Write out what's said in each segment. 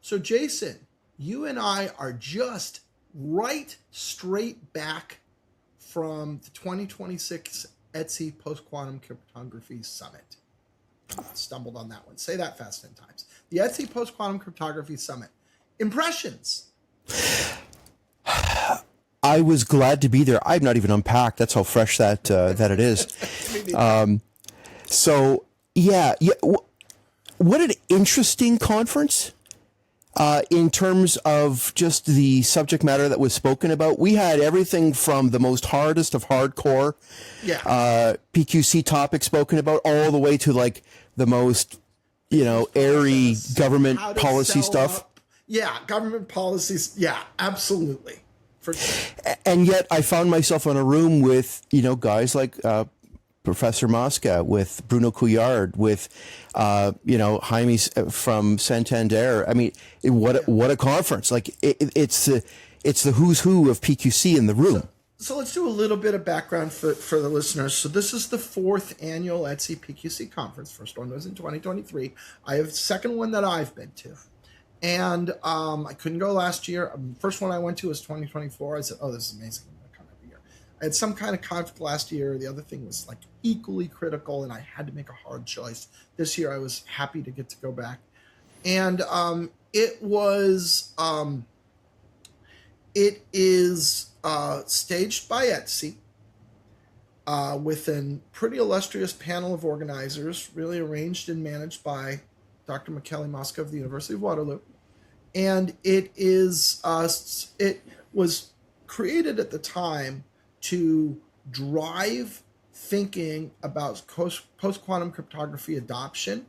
So Jason, you and I are just right straight back from the 2026 ETSI Post-Quantum Cryptography Summit. Stumbled on that one. Say that fast 10 times. The ETSI Post-Quantum Cryptography Summit. Impressions? I was glad to be there. I've not even unpacked. That's how fresh that it is. So yeah. What an interesting conference. In terms of just the subject matter that was spoken about, we had everything from the most hardest of hardcore PQC topics spoken about, all the way to like the most, airy government policy stuff. Yeah, government policies. Yeah, absolutely. For sure. And yet I found myself in a room with, guys like Professor Mosca, with Bruno Couillard, with Jaime from Santander. I mean, what a conference! Like it's the who's who of PQC in the room. So let's do a little bit of background for the listeners. So this is the 4th annual ETSI PQC Conference. First one was in 2023. I have the second one that I've been to. And I couldn't go last year. First one I went to was 2024. I said, oh, this is amazing. I'm going to come every year. I had some kind of conflict last year. The other thing was like equally critical, and I had to make a hard choice. This year I was happy to get to go back. And it is staged by ETSI with a pretty illustrious panel of organizers, really arranged and managed by Dr. Michele Mosca of the University of Waterloo. And it was created at the time to drive thinking about post-quantum cryptography adoption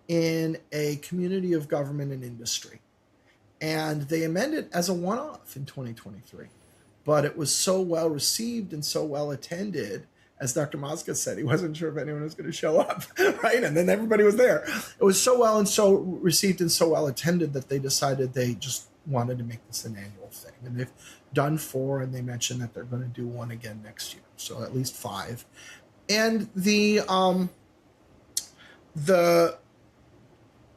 in a community of government and industry. And they amended it as a one-off in 2023. But it was so well received and so well attended, as Dr. Mosca said, he wasn't sure if anyone was going to show up, right? And then everybody was there. It was so well and so received and so well attended that they decided they just wanted to make this an annual thing. And they've done 4, and they mentioned that they're going to do one again next year. So at least 5. And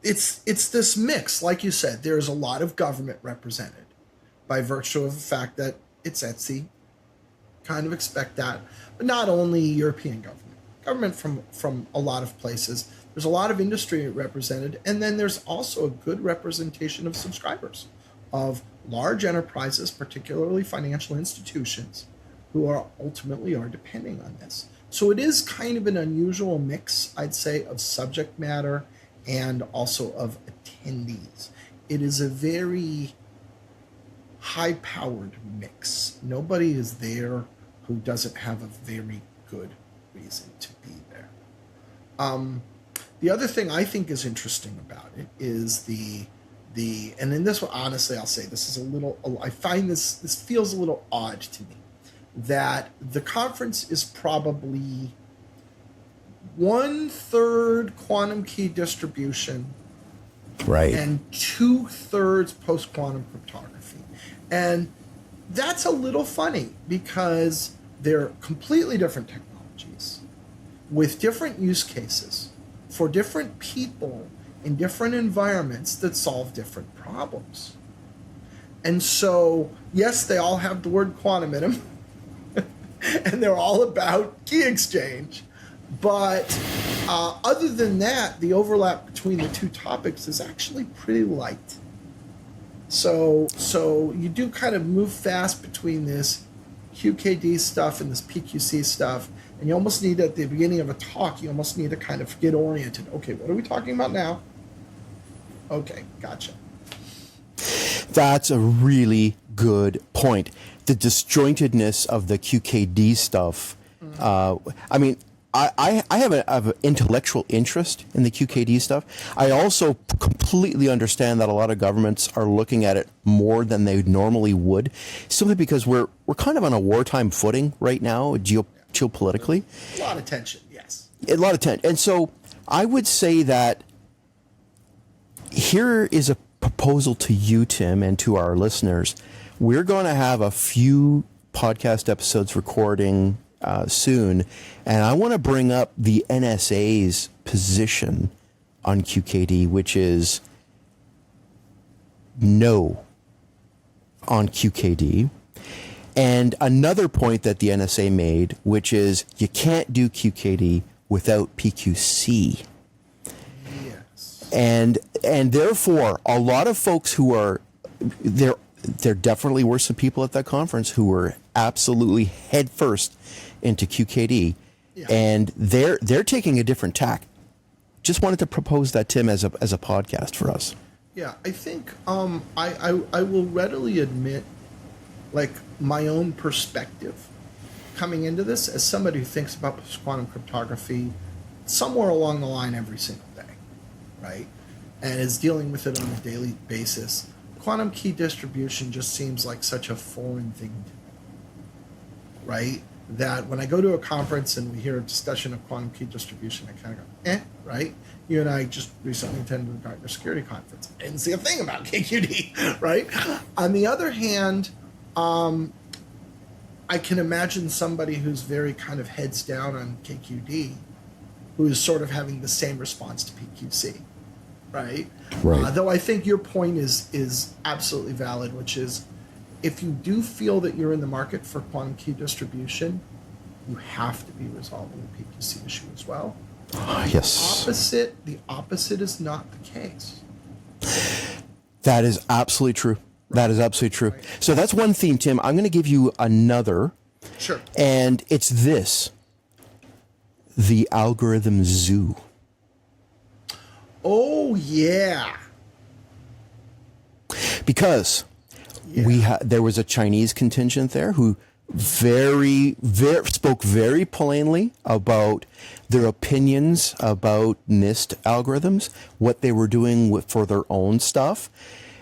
it's this mix, like you said. There's a lot of government represented by virtue of the fact that it's ETSI. Kind of expect that, but not only European government from a lot of places. There's a lot of industry represented, and then there's also a good representation of subscribers, of large enterprises, particularly financial institutions, who are ultimately depending on this. So it is kind of an unusual mix, I'd say, of subject matter and also of attendees. It is a very high-powered mix. Nobody is there who doesn't have a very good reason to be there. The other thing I think is interesting about it is and in this one, honestly, I'll say this is a little, I find this feels a little odd to me, that the conference is probably 1/3 quantum key distribution, right, and 2/3 post-quantum cryptography. And that's a little funny because they're completely different technologies with different use cases for different people in different environments that solve different problems. And so, yes, they all have the word quantum in them, and they're all about key exchange. But other than that, the overlap between the two topics is actually pretty light. So you do kind of move fast between this QKD stuff and this PQC stuff, and you almost need, at the beginning of a talk, you almost need to kind of get oriented. Okay, what are we talking about now? Okay, gotcha. That's a really good point. The disjointedness of the QKD stuff. I mean, I have an intellectual interest in the QKD stuff. I also completely understand that a lot of governments are looking at it more than they normally would, simply because we're kind of on a wartime footing right now, geopolitically. A lot of tension, yes. A lot of tension. And so I would say that here is a proposal to you, Tim, and to our listeners. We're going to have a few podcast episodes recording soon, and I want to bring up the NSA's position on QKD, which is no on QKD. And another point that the NSA made, which is you can't do QKD without PQC. Yes. And therefore, a lot of folks who are there definitely were some people at that conference who were absolutely headfirst into QKD, Yeah. and they're taking a different tack. Just wanted to propose that, Tim, as a podcast for us. Yeah, I think I will readily admit, like, my own perspective coming into this as somebody who thinks about quantum cryptography somewhere along the line every single day, right? And is dealing with it on a daily basis. Quantum key distribution just seems like such a foreign thing to me, right? That when I go to a conference and we hear a discussion of quantum key distribution, I kind of go, right? You and I just recently attended the Gartner Security Conference. I didn't see a thing about KQD, right? On the other hand, I can imagine somebody who's very kind of heads down on KQD, who is sort of having the same response to PQC, right? Right. Though I think your point is absolutely valid, which is if you do feel that you're in the market for quantum key distribution, you have to be resolving the PQC issue as well. Yes. The opposite is not the case. That is absolutely true. That is absolutely true. So that's one theme, Tim. I'm going to give you another. Sure. And it's this: the algorithm zoo. Oh, yeah. Because there was a Chinese contingent there who spoke very plainly about their opinions about NIST algorithms, what they were doing for their own stuff.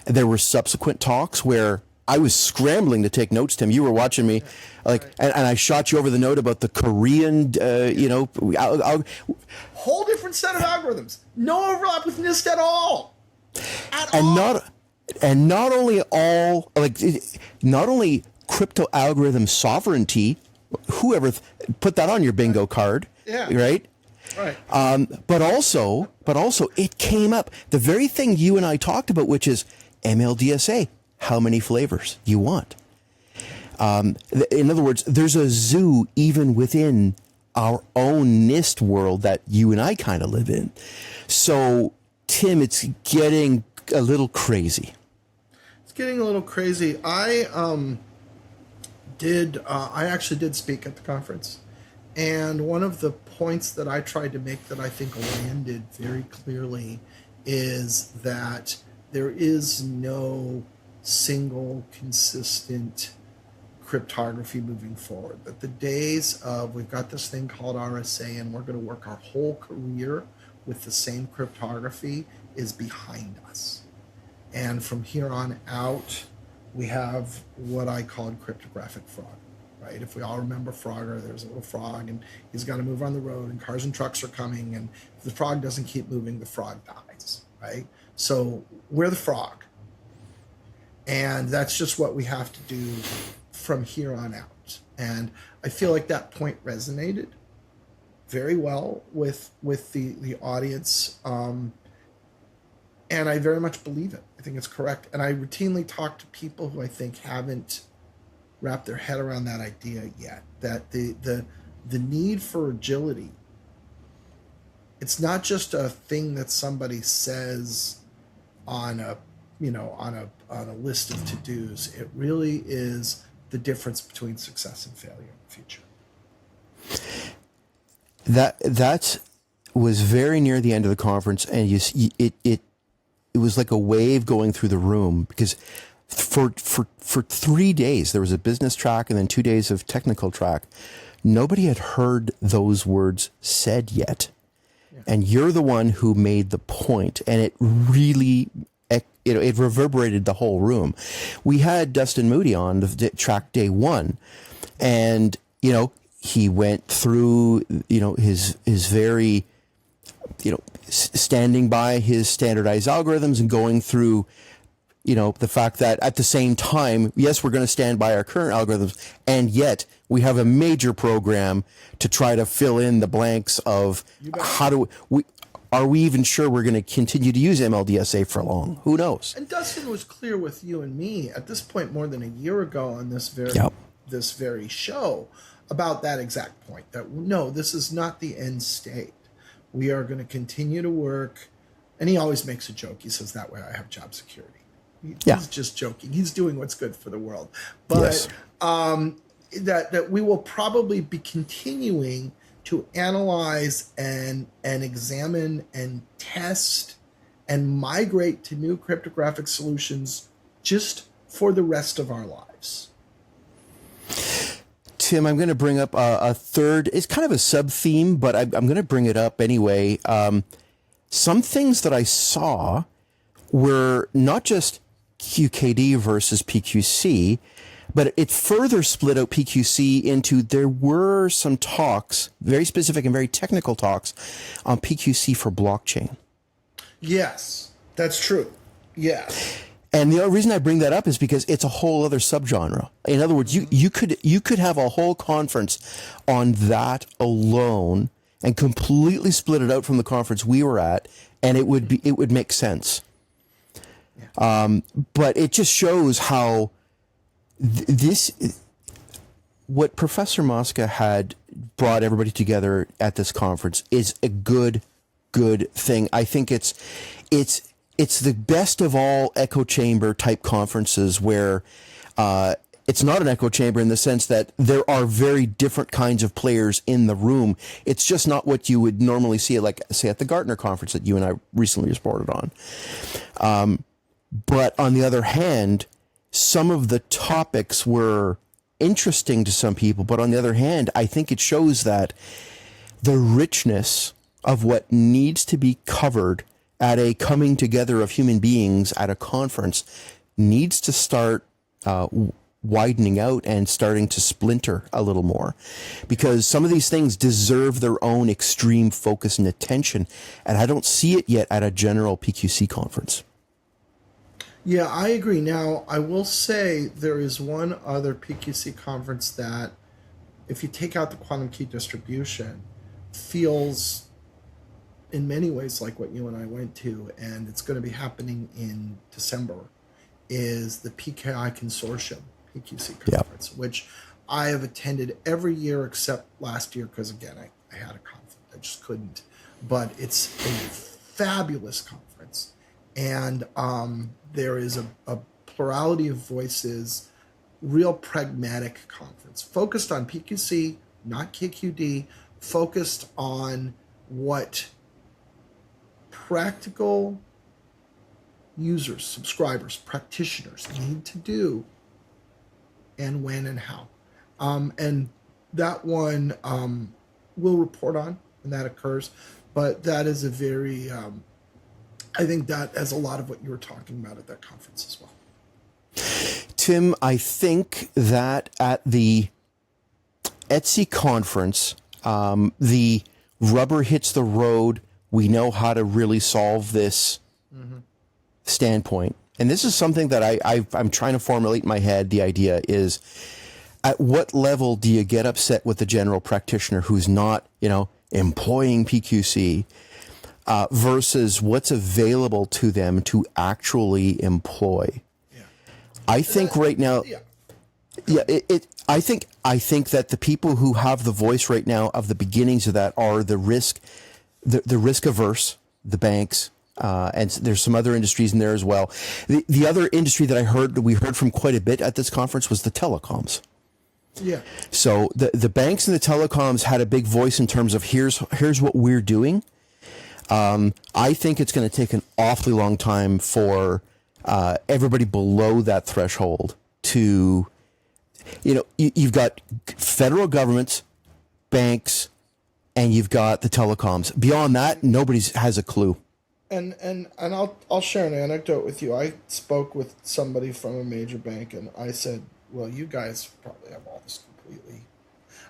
There were subsequent talks where I was scrambling to take notes, Tim. You were watching me, and I shot you over the note about the Korean, whole different set of algorithms. No overlap with NIST at all. Not only crypto algorithm sovereignty, whoever put that on your bingo card, right? Right. But also it came up, the very thing you and I talked about, which is MLDSA, how many flavors you want. In other words, there's a zoo even within our own NIST world that you and I kind of live in. So, Tim, it's getting a little crazy. It's getting a little crazy. I actually did speak at the conference. And one of the points that I tried to make that I think landed very clearly is that there is no single consistent cryptography moving forward. That the days of we've got this thing called RSA and we're going to work our whole career with the same cryptography is behind us. And from here on out, we have what I called cryptographic fraud. Right? If we all remember Frogger, there's a little frog and he's got to move on the road and cars and trucks are coming, and if the frog doesn't keep moving, the frog dies, right? So we're the frog. And that's just what we have to do from here on out. And I feel like that point resonated very well with the audience. And I very much believe it. I think it's correct. And I routinely talk to people who I think haven't wrap their head around that idea yet, that the need for agility, it's not just a thing that somebody says on a list of to-dos. It really is the difference between success and failure in the future. That was very near the end of the conference, and it was like a wave going through the room, because for 3 days there was a business track and then 2 days of technical track. Nobody had heard those words said yet. Yeah. And you're the one who made the point, and it really, it reverberated the whole room. We had Dustin Moody on the track day one, and, he went through, his very, standing by his standardized algorithms and going through, the fact that at the same time, yes, we're going to stand by our current algorithms, and yet we have a major program to try to fill in the blanks of how do we are we even sure we're going to continue to use MLDSA for long? Who knows? And Dustin was clear with you and me at this point more than a year ago on this very show about that exact point, that no, this is not the end state. We are going to continue to work. And he always makes a joke. He says, that way I have job security. He's just joking. He's doing what's good for the world. But that we will probably be continuing to analyze and examine and test and migrate to new cryptographic solutions just for the rest of our lives. Tim, I'm going to bring up a third. It's kind of a sub-theme, but I'm going to bring it up anyway. Some things that I saw were not just QKD versus PQC, but it further split out PQC into, there were some talks, very specific and very technical talks, on PQC for blockchain. Yes, that's true. Yeah. And the only reason I bring that up is because it's a whole other subgenre. In other words, you could have a whole conference on that alone and completely split it out from the conference we were at, and it would make sense. Yeah. But it just shows how what Professor Mosca had brought everybody together at this conference is a good thing. I think it's the best of all echo chamber type conferences where it's not an echo chamber in the sense that there are very different kinds of players in the room. It's just not what you would normally see, like, say, at the Gartner conference that you and I recently reported on. But on the other hand, some of the topics were interesting to some people. But on the other hand, I think it shows that the richness of what needs to be covered at a coming together of human beings at a conference needs to start widening out and starting to splinter a little more, because some of these things deserve their own extreme focus and attention, and I don't see it yet at a general PQC conference. Yeah, I agree. Now, I will say there is one other PQC conference that, if you take out the quantum key distribution, feels in many ways like what you and I went to, and it's going to be happening in December, is the PKI Consortium PQC conference, which I have attended every year except last year because, again, I had a conflict. I just couldn't. But it's a fabulous conference. And there is a plurality of voices, real pragmatic conference, focused on PQC, not KQD, focused on what practical users, subscribers, practitioners need to do, and when and how. And that one we'll report on when that occurs. But that is a very, I think that has a lot of what you were talking about at that conference as well. Tim, I think that at the ETSI conference, the rubber hits the road. We know how to really solve this standpoint. And this is something that I'm trying to formulate in my head. The idea is, at what level do you get upset with the general practitioner who's not, employing PQC versus what's available to them to actually employ? Yeah. I think right now, I think that the people who have the voice right now of the beginnings of that are the risk averse, the banks, and there's some other industries in there as well. The other industry that we heard from quite a bit at this conference was the telecoms. Yeah. So the banks and the telecoms had a big voice in terms of here's what we're doing. I think it's going to take an awfully long time for everybody below that threshold to, you've got federal governments, banks, and you've got the telecoms. Beyond that, nobody has a clue. And I'll share an anecdote with you. I spoke with somebody from a major bank, and I said, well, you guys probably have all this completely.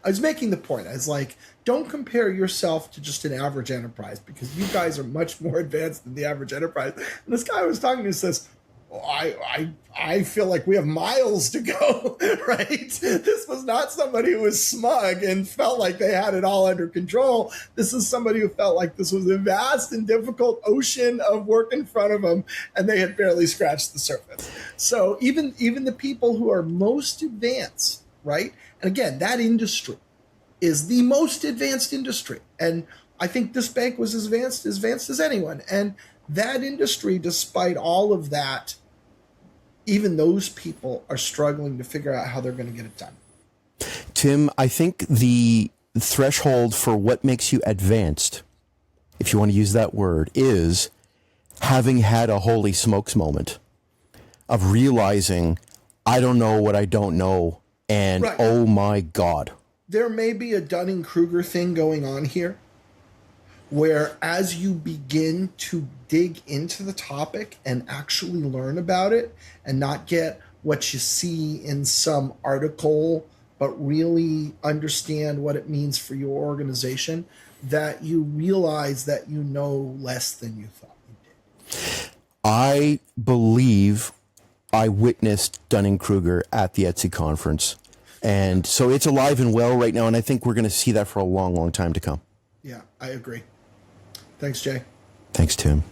I was making the point. I was like, don't compare yourself to just an average enterprise, because you guys are much more advanced than the average enterprise. And this guy I was talking to says, I feel like we have miles to go, right? This was not somebody who was smug and felt like they had it all under control. This is somebody who felt like this was a vast and difficult ocean of work in front of them, and they had barely scratched the surface. So even the people who are most advanced, right? And again, that industry is the most advanced industry. And I think this bank was as advanced as anyone. And that industry, despite all of that, even those people are struggling to figure out how they're going to get it done. Tim, I think the threshold for what makes you advanced, if you want to use that word, is having had a holy smokes moment of realizing I don't know what I don't know, and right. Oh my God. There may be a Dunning Kruger thing going on here, where as you begin to dig into the topic and actually learn about it and not get what you see in some article, but really understand what it means for your organization, that you realize that you know less than you thought you did. I believe I witnessed Dunning Kruger at the ETSI conference. And so it's alive and well right now, and I think we're going to see that for a long, long time to come. Yeah, I agree. Thanks, Jay. Thanks, Tim.